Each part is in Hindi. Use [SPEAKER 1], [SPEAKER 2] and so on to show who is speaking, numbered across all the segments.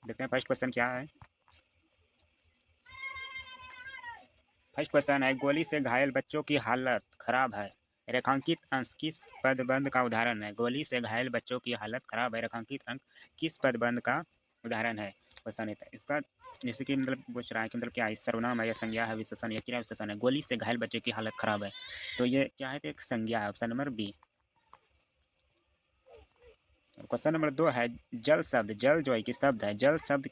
[SPEAKER 1] देखते हैं फर्स्ट क्वेश्चन क्या है। फर्स्ट क्वेश्चन है, गोली से घायल बच्चों की हालत खराब है, रेखांकित अंक किस पदबंध का उदाहरण है। गोली से घायल बच्चों की हालत खराब है, रेखांकित अंक किस पदबंध का उदाहरण है। क्वेश्चन है इसका, जैसे कि मतलब पूछ रहा है कि मतलब क्या है, सर्वनाम है या संज्ञा है, विशेषण या क्या विशेषण है। गोली से घायल बच्चे की हालत खराब है, तो ये क्या है, तो एक संज्ञा है, option number B. Question number 2 है, जल शब्द, जल जो है कि शब्द है, जल शब्द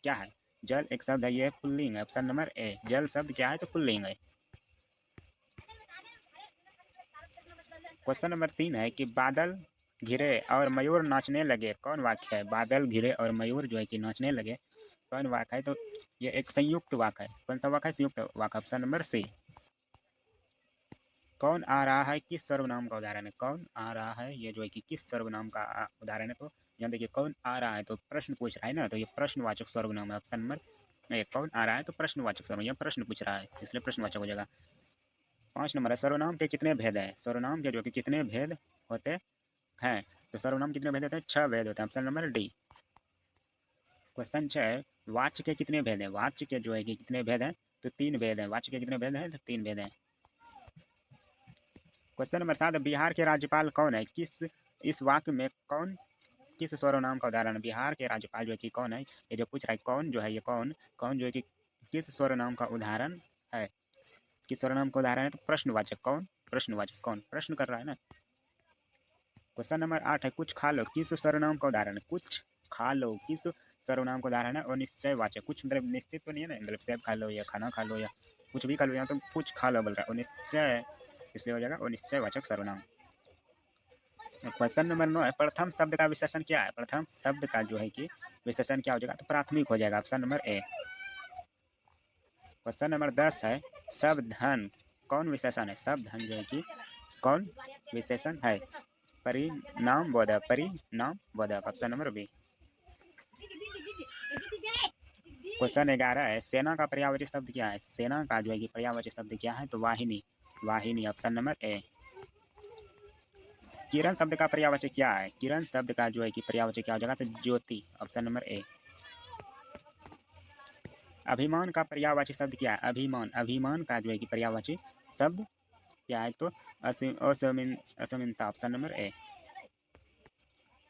[SPEAKER 1] क्या है। जल एक शब्द है, ये पुल्लिंग है, ऑप्शन नंबर ए। जल शब्द क्या है, तो पुल्लिंग है। क्वेश्चन नंबर 3 है कि बादल घिरे और मयूर नाचने लगे, कौन वाक्य है। बादल घिरे और मयूर जो है कि नाचने लगे, कौन वाक्य है, तो ये एक संयुक्त वाक्य है। कौन सा वाक्य है, संयुक्त वाक्य, ऑप्शन नंबर सी। कौन आ रहा है किस सर्वनाम का उदाहरण है। कौन आ रहा है, ये जो है कि किस सर्वनाम का उदाहरण है। तो यहाँ देखिए कौन आ रहा है, तो प्रश्न पूछ रहा है ना, तो ये प्रश्नवाचक सर्वनाम है, ऑप्शन नंबर ए। कौन आ रहा है तो प्रश्नवाचक सर्वनाम, यह प्रश्न पूछ रहा है इसलिए प्रश्नवाचक हो जाएगा। 5 नंबर है, सर्वनाम के कितने भेद हैं। सर्वनाम के जो कि कितने भेद होते हैं, तो सर्वनाम कितने भेद होते हैं, 6 भेद होते हैं, ऑप्शन नंबर डी। क्वेश्चन 6, वाच्य के कितने भेद हैं। वाच्य के जो है कि कितने भेद हैं, तो 3 भेद हैं। वाच्य के कितने भेद हैं, तो 3 भेद हैं। क्वेश्चन नंबर 7, बिहार के राज्यपाल कौन है। किस, इस वाक्य में कौन किस सर्वनाम का उदाहरण है। बिहार के राज्यपाल जो है कि कौन है, ये जो पूछ रहा है कौन जो है, ये कौन कौन जो है कि किस सर्वनाम का उदाहरण है। किस सर्वनाम का उदाहरण है, तो प्रश्नवाचक कौन, प्रश्नवाचक कौन, प्रश्न कर रहा है ना। क्वेश्चन नंबर 8 है, कुछ खा लो किस सर्वनाम का उदाहरण है। कुछ खा लो किस सर्वनाम का उदाहरण है, और निश्चयवाचक, कुछ मतलब निश्चित तो नहीं है ना, मतलब सेब खा लो या खाना खा लो या कुछ भी खा लो, यहाँ तो कुछ खा लो बोल रहा है, और निश्चय इसलिए हो जाएगा और निश्चयवाचक सर्वनाम। क्वेश्चन नंबर 9 है, प्रथम शब्द का विशेषण क्या है। प्रथम शब्द का जो है कि विशेषण क्या हो जाएगा, तो प्राथमिक हो जाएगा, option number A. Question number 10 है, शब्द धन कौन विशेषण है। शब्द धन जो है कि कौन विशेषण है। परिणाम बोधक, परिणाम बोधक, ऑप्शन नंबर बी। क्वेश्चन 11 है, सेना का पर्यायवाची शब्द क्या है। सेना का जो है कि पर्यायवाची शब्द क्या है, तो वाहिनी, वाहिनी, ऑप्शन नंबर ए। किरण शब्द का पर्यायवाची क्या है। किरण शब्द का जो है कि पर्यायवाची क्या हो जाएगा, तो ज्योति, ऑप्शन नंबर ए। अभिमान का पर्यायवाची शब्द क्या है। अभिमान, अभिमान का जो है कि पर्यायवाची शब्द क्या है, तो असमीनता, ऑप्शन नंबर ए।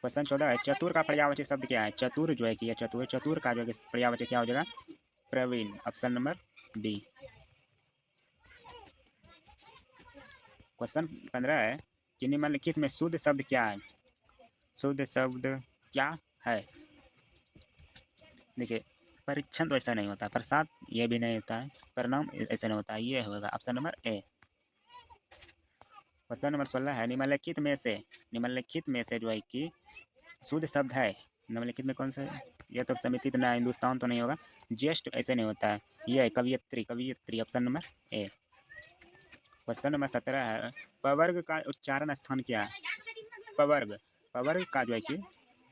[SPEAKER 1] क्वेश्चन 14 है, चतुर का पर्यायवाची शब्द क्या है। चतुर जो है कि चतुर, चतुर का जो है पर्यायवाची क्या हो जाएगा, प्रवीण, ऑप्शन नंबर बी। क्वेश्चन 15 है कि निम्नलिखित में शुद्ध शब्द क्या है। शुद्ध शब्द क्या है। देखिए परीक्षण तो ऐसा नहीं होता, प्रसाद ये भी नहीं होता है, परिणाम ऐसा नहीं होता है, ये होगा option number A. Question number 16 है, निम्नलिखित में से जो है कि शुद्ध शब्द है। निम्नलिखित में कौन सा है? ये तो समिति ना हिंदुस्तान तो नहीं होगा, ज्येष्ठ ऐसे नहीं होता है, ये है कवियत्री, कवियत्री, option number A. Question number 17 है, पवर्ग का उच्चारण स्थान क्या है। पवर्ग, पवर्ग का जो है कि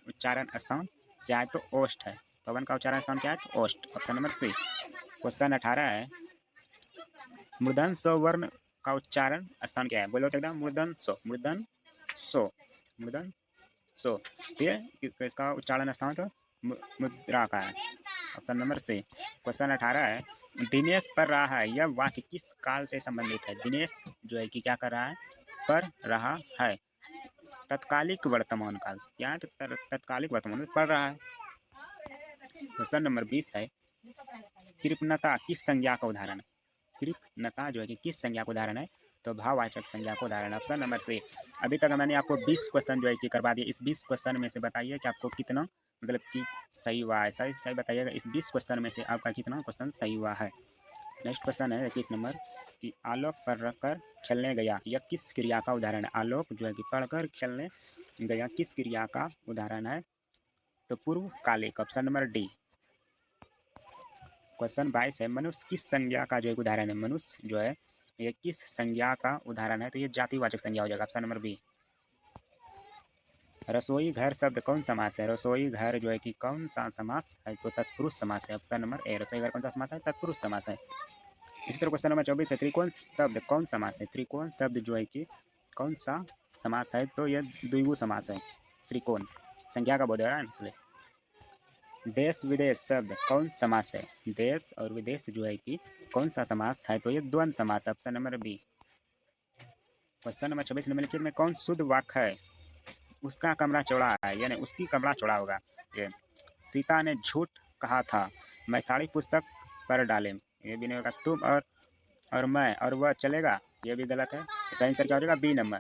[SPEAKER 1] उच्चारण स्थान क्या है, तो ओष्ठ है। पवन का उच्चारण स्थान क्या है, तो ओष्ठ, ऑप्शन नंबर सी। क्वेश्चन 18 है, मूर्धन सो वर्ण का उच्चारण स्थान क्या है। बोलो तो एकदम, मूर्धन सो, मूर्धन सो, मूर्धन सो, ठीक है, इसका उच्चारण स्थान तो मुद्रा का है, ऑप्शन नंबर सी। क्वेश्चन 18 है, दिनेश पढ़ रहा है, यह वाक्य किस काल से संबंधित है। दिनेश जो है कि क्या कर रहा है, पढ़ रहा है। तत्कालिक वर्तमान काल क्या है, तो तत्कालिक वर्तमान में पढ़ रहा है। क्वेश्चन नंबर 20 है, कृपणता किस संज्ञा का उदाहरण है। कृपणता जो है कि किस संज्ञा का उदाहरण है, तो भाववाचक संज्ञा का उदाहरण, ऑप्शन नंबर सी। अभी तक मैंने आपको 20 क्वेश्चन जो है कि करवा दिया। इस 20 क्वेश्चन में से बताइए कि आपको कितना मतलब कि सही हुआ है, सही सही बताइएगा। इस 20 क्वेश्चन में से आपका कितना क्वेश्चन सही हुआ है। नेक्स्ट क्वेश्चन है 21 नंबर कि आलोक पढ़कर खेलने गया, यह किस क्रिया का उदाहरण है। आलोक जो है कि पढ़कर खेलने गया किस क्रिया का उदाहरण है, तो पूर्व कालिक, ऑप्शन नंबर डी। क्वेश्चन 22 है, मनुष्य किस संज्ञा का जो एक उदाहरण है। मनुष्य जो है ये किस संज्ञा का उदाहरण है, तो ये जातिवाचक संज्ञा हो जाएगा, ऑप्शन नंबर बी। रसोई घर शब्द कौन समास है। रसोई घर जो है कि कौन सा समास है, तो तत्पुरुष समास है, ऑप्शन नंबर ए। रसोई घर कौन सा समास है, तत्पुरुष समास है। इसी तरह क्वेश्चन नंबर 24 है, त्रिकोण शब्द कौन समास है। त्रिकोण शब्द जो है कि कौन सा समास है, तो यह द्विगु समास है। त्रिकोण संज्ञा का बोध हो रहा है इसलिए। देश विदेश शब्द कौन समास है? देश और विदेश जो है कि कौन सा समास है? तो ये द्वंद्व समास, option number B. Question number 26, निम्नलिखित में कौन शुद्ध वाक्य है? उसका कमरा चौड़ा है, यानी उसकी कमरा चौड़ा होगा। ये सीता ने झूठ कहा था, मैं सारी पुस्तक पर डाले, ये भी नहीं होगा। तुम और मैं और वह चलेगा, ये भी गलत है। सही आंसर क्या हो जाएगा? बी नंबर,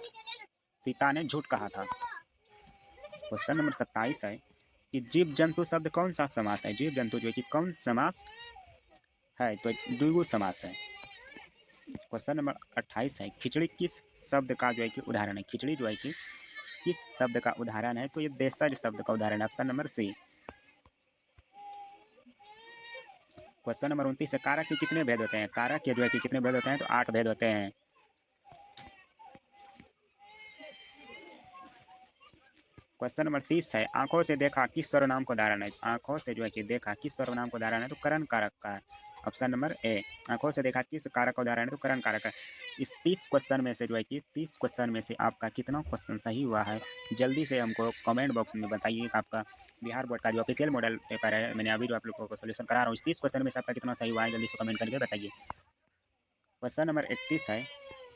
[SPEAKER 1] सीता ने झूठ कहा था। क्वेश्चन नंबर 27 है कि जीव जंतु शब्द कौन सा समास है? जीव जंतु जो है कि कौन समास है? तो द्विगु समास है। क्वेश्चन नंबर 28 है, खिचड़ी किस शब्द का जो है कि उदाहरण है? खिचड़ी जो है कि किस शब्द का उदाहरण है? तो ये देशज शब्द का उदाहरण है, option number C. Question number 29 है, कारक के कितने भेद होते हैं? कारक के जो है कि कितने भेद होते हैं? तो 8 भेद होते हैं। क्वेश्चन नंबर 30 है, आंखों से देखा किस सर्वनाम को उदाहरण है? आंखों से जो है कि देखा किस सर्वनाम को उदाहरण है? तो करण कारक का है, ऑप्शन नंबर ए। आंखों से देखा किस कारक का उदाहरण है? तो करण कारक है। इस 30 क्वेश्चन में से जो है कि 30 क्वेश्चन में से आपका कितना क्वेश्चन सही हुआ है, जल्दी से हमको कमेंट बॉक्स में बताइए। आपका बिहार बोर्ड का जो ऑफिशियल मॉडल पेपर है, मैंने अभी जो आप लोगों को सोल्यूशन करा रहा हूँ, इस 30 क्वेश्चन में से आपका कितना सही हुआ है, जल्दी से कमेंट करके बताइए। क्वेश्चन नंबर 31 है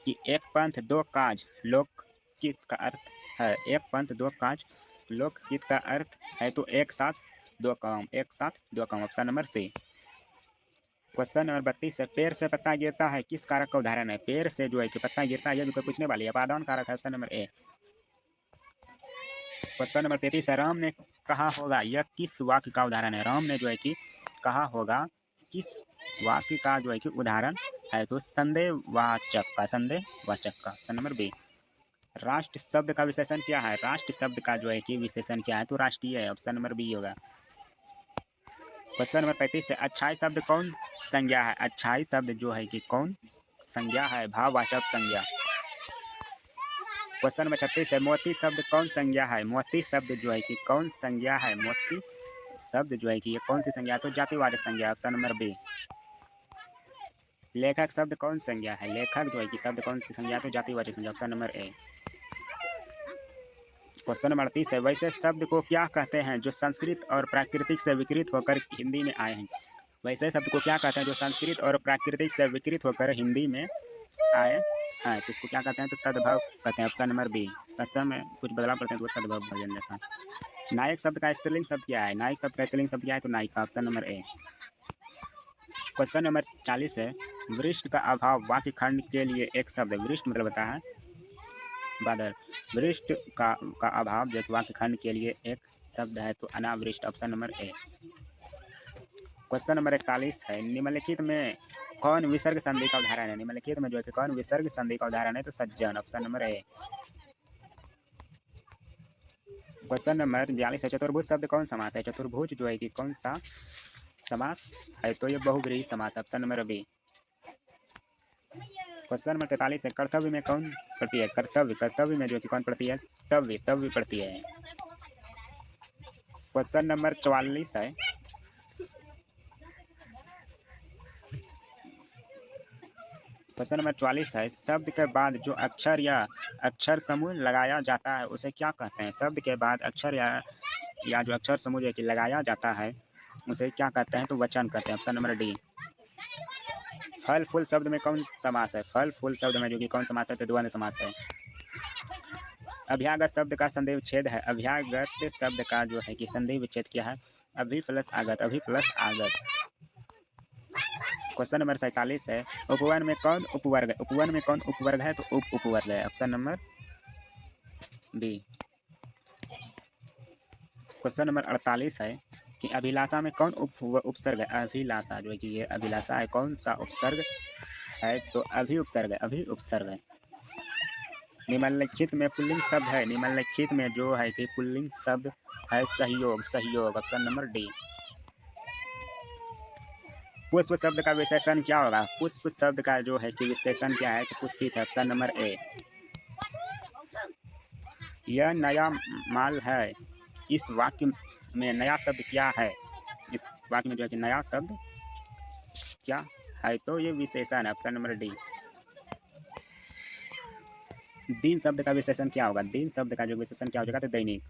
[SPEAKER 1] कि एक पंथ दो काज लोकहित का अर्थ है। एक पंथ दो काज लोकहित का अर्थ है, तो एक साथ दो काम, एक साथ दो काम, option number C. Question number 32 है, पेड़ से पत्ता गिरता है किस कारक का उदाहरण है? पेड़ से जो है कि पत्ता गिरता है, ये भी कोई पूछने वाली है, अपादान कारक है, option number A. Question number 33 है, राम ने कहा होगा, यह किस वाक्य का उदाहरण है? राम ने जो है कि कहा होगा किस वाक्य का जो है कि उदाहरण है? तो संदेहवाचक का, संदेहवाचक का, ऑप्शन नंबर बी। राष्ट्र शब्द का विशेषण क्या है? राष्ट्र शब्द का जो है कि विशेषण क्या है? तो राष्ट्रीय है, ऑप्शन नंबर बी होगा। क्वेश्चन नंबर 35 है, अच्छाई शब्द कौन संज्ञा है? अच्छाई शब्द जो है कि कौन संज्ञा है? भाववाचक संज्ञा। क्वेश्चन नंबर 36 है, मोती शब्द कौन संज्ञा है? मोती शब्द जो है कि कौन संज्ञा है? मोती शब्द जो है कि ये कौन सी संज्ञा है? तो जातिवाचक संज्ञा, ऑप्शन नंबर बी। लेखक शब्द कौन संज्ञा है? लेखक जो है कि शब्द कौन सी संज्ञा है? तो जातिवाचक संज्ञा, option number A. Question number 38 है, वैसे शब्द को क्या कहते हैं जो संस्कृत और प्राकृतिक से विकृत होकर हिंदी में आए हैं? वैसे शब्द को क्या कहते हैं जो संस्कृत और प्राकृतिक से विकृत होकर हिंदी में आए हैं? तो इसको क्या कहते हैं? तो तद्भव कहते हैं, ऑप्शन नंबर बी। असल में कुछ बदलाव करते हैं तो तद्भव बन जाता है। नायक शब्द का स्त्रीलिंग शब्द क्या है? नायक शब्द का स्त्रीलिंग शब्द क्या है? तो नायिका, option number A. Question number 40 है, वृष्ट का अभाव वाक्य खंड के लिए एक शब्द है। वृष्ट मतलब होता है बादल, वृष्ट का अभाव जो वाक्य खंड के लिए एक शब्द है, तो अनावृष्ट, option number A. Question number 41 है, निम्नलिखित में कौन विसर्ग संधि का उदाहरण है? निम्नलिखित में जो है कि कौन विसर्ग संधि का उदाहरण है? तो सज्जन, option number A. Question number 42 है, चतुर्भुज शब्द कौन समास है? चतुर्भुज जो है कि कौन सा समास है? तो ये बहुव्रीहि समास, option number B. Question number 43 है, कर्तव्य में कौन पड़ती है? कर्तव्य, कर्तव्य में जो कि कौन पड़ती है? तव्य, तव्य पड़ती है। क्वेश्चन नंबर 44 है, क्वेश्चन नंबर 44 है, शब्द के बाद जो अक्षर या अक्षर समूह लगाया जाता है उसे क्या कहते हैं? शब्द के बाद अक्षर या जो अक्षर समूह जो कि लगाया जाता है उसे क्या कहते हैं? तो वचन कहते हैं, ऑप्शन नंबर डी। फल फूल शब्द में कौन समास है? फल फूल शब्द में जो कि कौन समास है? तो द्वंद्व समास है। अभ्यागत शब्द का संधि विच्छेद है। अभ्यागत शब्द का जो है कि संधि विच्छेद क्या है? अभि प्लस आगत, अभि प्लस आगत। क्वेश्चन नंबर 47 है, उपवन में कौन उपवर्ग है? उपवन में कौन उपवर्ग है? तो उप उपवर्ग है, option number B. Question number 48 है कि अभिलाषा में कौन उपसर्ग है? अभिलाषा जो है कि ये अभिलाषा है, कौन सा उपसर्ग है? तो अभि उपसर्ग है, अभि उपसर्ग है। निम्नलिखित में पुल्लिंग शब्द है। निम्नलिखित में जो है कि पुल्लिंग शब्द है सहयोग, सहयोग, ऑप्शन नंबर डी। पुष्प शब्द का विशेषण क्या होगा? पुष्प शब्द का जो है कि विशेषण क्या है? तो पुष्पित है, ऑप्शन नंबर ए। यह नया माल है, इस वाक्य में नया शब्द क्या है? इस वाक्य में जो है कि नया शब्द क्या है? तो ये विशेषण है, ऑप्शन नंबर डी। दिन शब्द का विशेषण क्या होगा? दिन शब्द का जो विशेषण क्या हो जाएगा? तो दैनिक।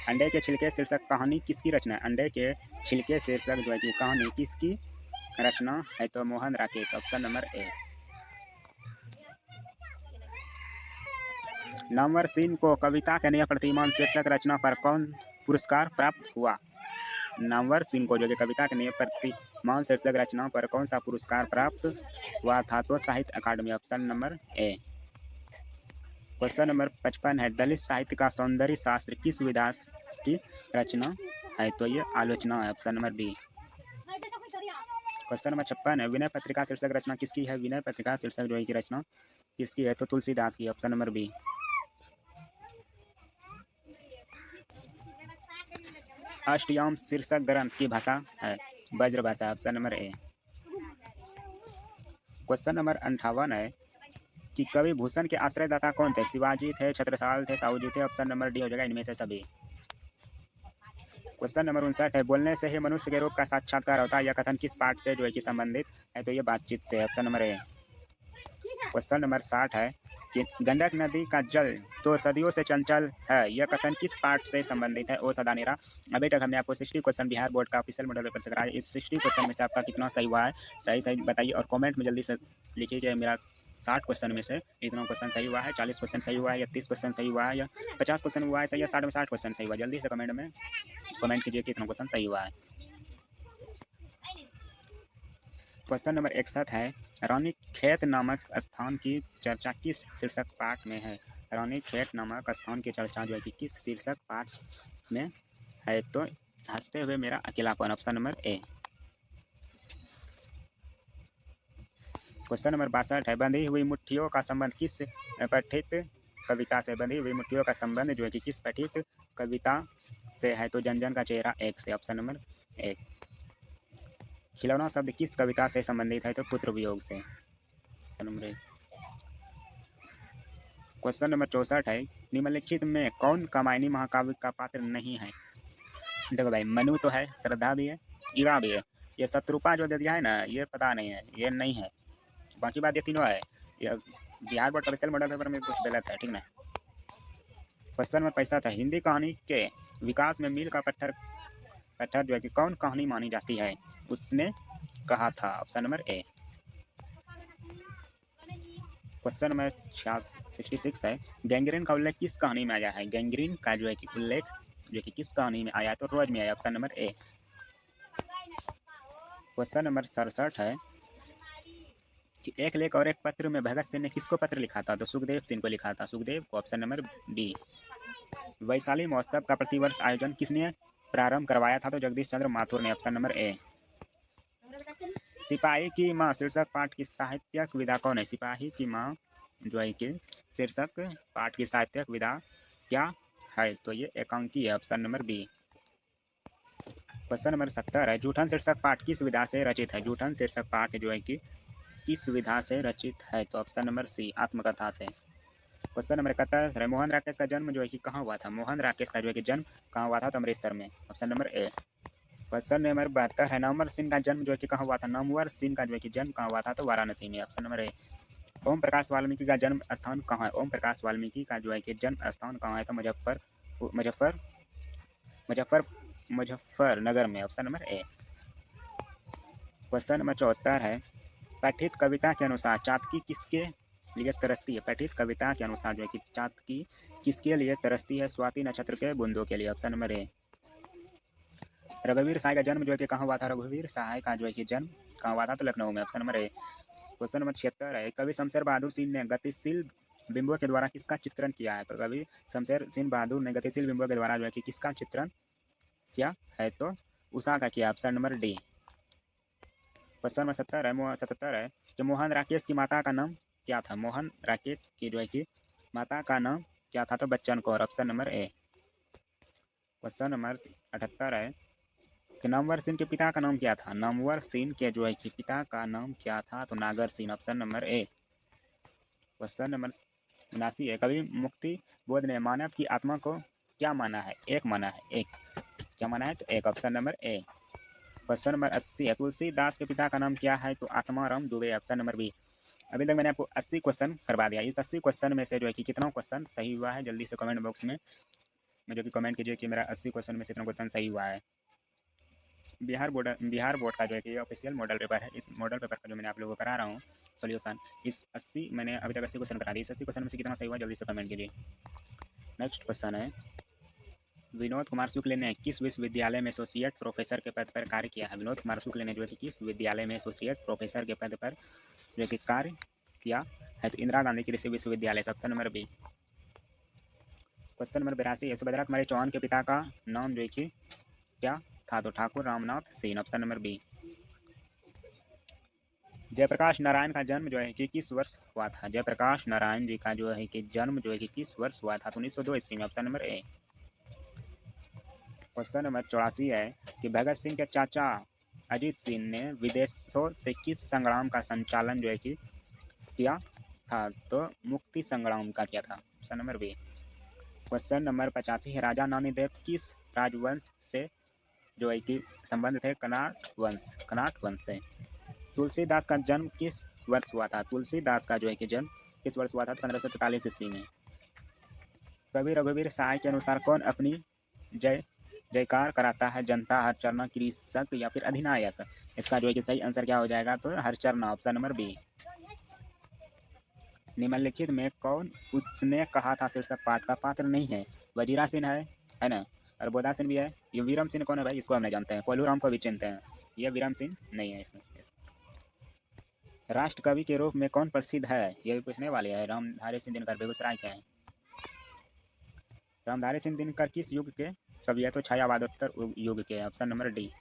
[SPEAKER 1] अंडे के छिलके शीर्षक कहानी किसकी रचना है? अंडे के छिलके शीर्षक जो है कि कहानी किसकी रचना है? तो Mohan Rakesh, option number A. Number सीन को कविता के नया प्रतिमान शीर्षक रचना पर कौन पुरस्कार प्राप्त हुआ? नंबर सीन को जो कि कविता के नए प्रतिमान शीर्षक रचना पर कौन सा पुरस्कार प्राप्त हुआ था? तो Sahitya Akademi, option number A. Question number 55 है, दलित साहित्य का सौंदर्य शास्त्र किस विधा की रचना है? तो ये आलोचना है, option number B. Question number 56 है, विनय पत्रिका शीर्षक रचना किसकी है? विनय पत्रिका शीर्षक जो है की रचना किसकी है? तो तुलसीदास की, ऑप्शन नंबर बी। अष्टयाम शीर्षक ग्रंथ की भाषा है? ब्रज भाषा, option number A. Question number 58 है कि कवि भूषण के आश्रयदाता कौन थे? शिवाजी थे, छत्रसाल थे, साहू जी थे, ऑप्शन नंबर डी हो जाएगा इनमें से सभी। क्वेश्चन नंबर 59 है, बोलने से ही मनुष्य के रूप का साक्षात्कार होता है, यह कथन किस पाठ से जो है कि संबंधित है? तो ये बातचीत से, option number A. Question number 60 है कि गंडक नदी का जल तो सदियों से चंचल है, यह कथन किस पाठ से संबंधित है? ओ सदा निरा। अभी तक हमने आपको 60 क्वेश्चन बिहार बोर्ड का ऑफिशियल मॉडल पेपर से कराया। इस 60 क्वेश्चन में से आपका कितना सही हुआ है? सही सही बताइए और कमेंट में जल्दी से लिखिए कि मेरा 60 क्वेश्चन में से इतना क्वेश्चन सही हुआ है, 40 क्वेश्चन सही हुआ है, या 30 क्वेश्चन सही हुआ है, या 50 क्वेश्चन हुआ है सही, या 60 में 60 क्वेश्चन सही हुआ है। जल्दी से कमेंट में कमेंट कीजिए कि इतना क्वेश्चन सही हुआ है। क्वेश्चन नंबर 61 है, रानीखेत नामक स्थान की चर्चा किस शीर्षक पाठ में है? रानीखेत नामक स्थान की चर्चा जो है कि किस शीर्षक पाठ में है? तो हंसते हुए मेरा अकेलापन, option number A. Question number 62 है, बंधी हुई मुट्ठियों का संबंध किस पठित कविता से? बंधी हुई मुट्ठियों का संबंध जो है कि किस पठित कविता से है? तो जन जन का चेहरा एक से, ऑप्शन नंबर एक। खिलौना शब्द किस कविता से संबंधित है? तो पुत्र वियोग से, ऑप्शन नंबर एक। क्वेश्चन नंबर 64 है, निम्नलिखित में कौन कामायनी महाकाव्य का पात्र नहीं है? देखो भाई, मनु तो है, श्रद्धा भी है, इवा भी है, ये शत्रुपा जो दे दिया है ना, ये पता नहीं है, ये नहीं है। बाकी बात ये तीनों है। ये Bihar board official model paper में कुछ गलत है, ठीक ना। क्वेश्चन नंबर 65 था, हिंदी कहानी के विकास में मील का पत्थर पत्थर जो है कि कौन कहानी मानी जाती है? उसने कहा था, option number A. Question number 66 है, गैंग्रीन का उल्लेख किस कहानी में आया है? गैंग्रीन का जो है कि उल्लेख जो कि किस कहानी में आया है? तो रोज में आया, option number A. Question number 67 है कि एक लेख और एक पत्र में भगत सिंह ने किसको पत्र लिखा था? तो सुखदेव सिंह को लिखा था, सुखदेव को, ऑप्शन नंबर बी। वैशाली महोत्सव का प्रतिवर्ष आयोजन किसने प्रारंभ करवाया था? तो जगदीश चंद्र माथुर ने, ऑप्शन नंबर ए। सिपाही की माँ शीर्षक पाठ की साहित्यिक विधा कौन है? सिपाही की माँ जो है कि शीर्षक पाठ की साहित्यिक विधा क्या है? तो ये एकांकी है, option number B. Question number 70 है, जूठन शीर्षक पाठ किस विधा से रचित है? जूठन शीर्षक पाठ जो है कि किस विधा से रचित है? तो ऑप्शन नंबर सी, आत्मकथा से। क्वेश्चन नंबर 71 है, मोहन राकेश का जन्म जो है कि कहाँ हुआ था? मोहन राकेश का जो है कि जन्म कहाँ हुआ था? तो अमृतसर में, option number A. Question number 72 है, नामवर सिंह का जन्म जो है कि कहाँ हुआ था? नामवर सिंह का जो है कि जन्म कहाँ हुआ था? तो वाराणसी में, ऑप्शन नंबर ए। ओम प्रकाश वाल्मीकि का जन्म स्थान कहाँ है? ओम प्रकाश वाल्मीकि का जो है कि जन्म स्थान कहाँ है? तो मुजफ्फरनगर में, option number A. Question number 74 है, पठित कविता के अनुसार चातकी किसके लिए तरसती है? पठित कविता के अनुसार जो है कि चातकी किसके लिए तरसती है? स्वाति नक्षत्र के बूंदों के लिए, ऑप्शन नंबर ए। रघुवीर सहाय का जन्म जो है कि कहाँ हुआ था? रघुवीर सहाय का जो है कि जन्म कहाँ हुआ था? तो लखनऊ में, option number A. Question number 76 है, कवि शमशेर बहादुर सिंह ने गतिशील बिंबों के द्वारा किसका चित्रण किया है? कवि शमशेर सिंह बहादुर ने गतिशील बिंबों के द्वारा जो है कि किसका चित्रण किया है? तो उषा का किया, option number D. Question number 77 है कि मोहन राकेश की माता का नाम क्या था? मोहन राकेश की जो है कि माता का नाम क्या था? तो Bachchan Kaur, option number A. Question number 78 है कि नामवर सिंह के पिता का नाम क्या था? नामवर सिंह के जो है कि पिता का नाम क्या था? तो नागर Singh, option number A. Question number 79 है, कवि मुक्ति बोध ने मानव की आत्मा को क्या माना है? एक माना है, एक। क्या माना है? तो एक, option number A. Question number 80 है, तुलसीदास के पिता का नाम क्या है? तो Atmaram Dubey, option number B. अभी तक मैंने आपको 80 क्वेश्चन करवा दिया। इस 80 क्वेश्चन में से जो है कि कितना क्वेश्चन सही हुआ है? जल्दी से कमेंट बॉक्स में में जो कि कमेंट कीजिए कि मेरा 80 क्वेश्चन में से इतना क्वेश्चन सही हुआ है। बिहार बोर्ड का जो है कि ऑफिशियल मॉडल पेपर है। इस मॉडल पेपर का जो मैंने आप लोगों को करा रहा हूँ सोल्यूशन, इस 80 मैंने अभी तक 80 क्वेश्चन करा दिए। इस 80 क्वेश्चन में से कितना सही हुआ जल्दी से कमेंट कीजिए। नेक्स्ट क्वेश्चन है, विनोद कुमार शुक्ल ने किस विश्वविद्यालय में एसोसिएट प्रोफेसर के पद पर कार्य किया है? विनोद कुमार शुक्ल ने जो है कि किस विद्यालय में एसोसिएट प्रोफेसर के पद पर जो है कि कार्य किया है? तो Indira Gandhi Krishi Vishwavidyalaya, option number B. Question number 82 है, सुभद्रा कुमारी चौहान के पिता का नाम जो है कि क्या था? तो Thakur Ramnath Singh, option number B. Jayaprakash Narayan का जन्म जो है कि किस वर्ष हुआ था? जयप्रकाश नारायण जी का जो है कि जन्म जो है कि किस वर्ष हुआ था? तो 1902 ईस्वी में, option number A. Question number 84 है कि भगत सिंह के चाचा अजीत सिंह ने विदेशों से किस संग्राम का संचालन जो है कि किया था? तो मुक्ति संग्राम का किया था, option number B. Question number 85 है, राजा नानीदेव किस राजवंश से जो है कि संबंध थे? कनाट वंश से। तुलसीदास का जन्म किस वर्ष हुआ था? तुलसीदास का जो है कि जन्म किस वर्ष हुआ था? तो 1543 ईस्वी में। कवि रघुवीर सहाय के अनुसार कौन अपनी जय जयकार कराता है? जनता, हरचरना, कृषक या फिर अधिनायक? इसका जो है कि सही आंसर क्या हो जाएगा? तो हरचरना, ऑप्शन नंबर बी। निम्नलिखित में कौन उसने कहा था शीर्षक पाठ का पात्र नहीं है? वजीरा सिंह है ना, और बोधा सिंह भी है। ये वीरम सिंह कौन है भाई? इसको हम नहीं जानते हैं, कोलू राम को भी चिन्हते हैं। ये वीरम सिंह नहीं है इसमें। राष्ट्र कवि के रूप में कौन प्रसिद्ध है? ये भी पूछने वाले हैं। रामधारी सिंह दिनकर बेगूसराय के हैं। रामधारी सिंह दिनकर किस युग के कवि है? तो छायावादोत्तर युग के, option number D.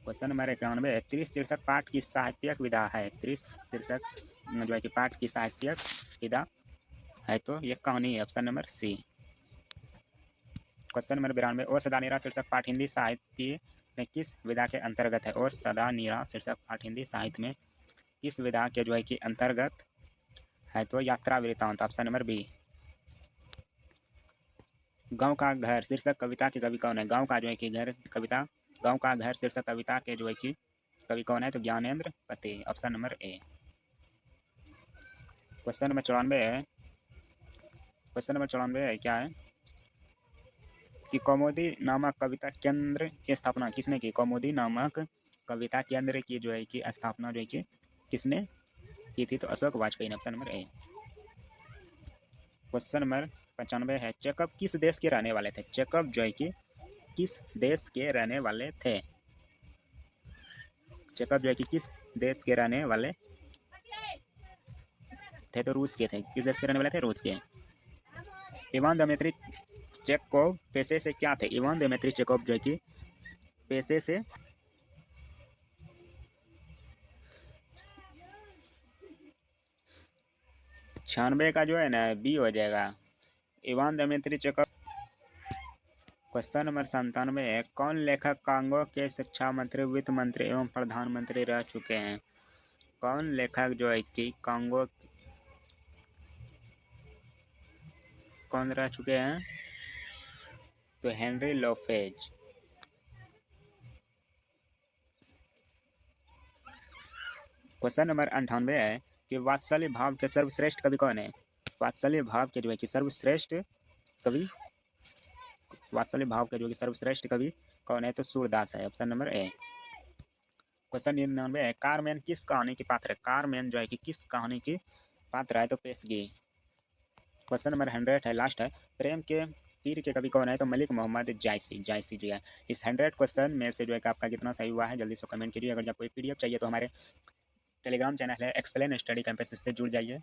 [SPEAKER 1] Question number 91 है, 30 शीर्षक पाठ की साहित्यिक विधा है? 30 शीर्षक जो है कि पाठ की साहित्यिक विधा है तो ये कहानी है, option number C. Question number 92, और सदा नीरा शीर्षक पाठ हिंदी साहित्य में किस विधा के अंतर्गत है? और सदा नीरा शीर्षक पाठ हिंदी साहित्य में किस विधा के जो है कि अंतर्गत है? तो यात्रा वृत्तांत, ऑप्शन नंबर बी। गांव का घर शीर्षक कविता के कवि कौन है? गांव का जो है कि घर कविता, गांव का घर शीर्षक कविता के जो है कि कवि कौन है? तो ज्ञानेंद्र पति, option number A. Question number 94 है, क्वेश्चन नंबर 94 है क्या है कि कौमुदी नामक कविता केंद्र की स्थापना किसने की? कौमुदी नामक कविता केंद्र की जो है कि स्थापना जो है कि किसने की थी? तो अशोक वाजपेयी ने, option number A. Question number 95 है, चेकअप किस देश के रहने वाले थे? चेकअप जो है कि किस देश के रहने वाले थे? चेकअप जो है कि किस देश के रहने वाले थे? तो रूस के थे। किस देश के रहने वाले थे? रूस के। इवान दिमित्री चेकोव पेशे से क्या थे? इवान दिमित्री चेकोव जो है कि पेशे से 96 का जो है ना बी हो जाएगा। Ivan Dmitri Chekhov. Question number 97 है, कौन लेखक कांगो के शिक्षा मंत्री, वित्त मंत्री एवं प्रधानमंत्री रह चुके हैं? कौन लेखक जो है कि कांगो कौन रह चुके हैं? तो हेनरी लोफेज। क्वेश्चन नंबर 98 है कि वात्सल्य भाव के सर्वश्रेष्ठ कवि कौन है? वात्सल्य भाव के जो है कि सर्वश्रेष्ठ कवि, वात्सल्य भाव के जो कि सर्वश्रेष्ठ कवि कौन है? तो सूरदास है, ऑप्शन नंबर ए। क्वेश्चन 99 है, कारमैन किस कहानी की पात्र है? कारमैन जो है कि किस कहानी की पात्र है? तो पेशगी। क्वेश्चन नंबर 100 है, लास्ट है, प्रेम के पीर के कवि कौन है? तो मलिक मोहम्मद जायसी जो है। इस 100 क्वेश्चन में से जो है कि आपका कितना सही हुआ है जल्दी से कमेंट कीजिए। अगर आपको पीडीएफ चाहिए तो हमारे टेलीग्राम चैनल है एक्सप्लेन स्टडी कैंपस, इससे जुड़ जाइए।